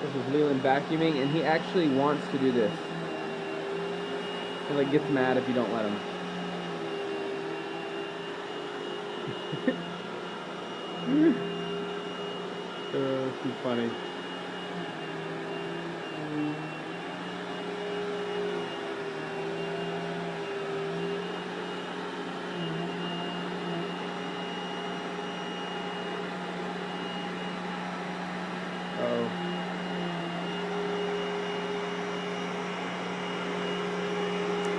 This is Leeland Vacuuming, and he actually wants to do this. He like gets mad if you don't let him. Too funny.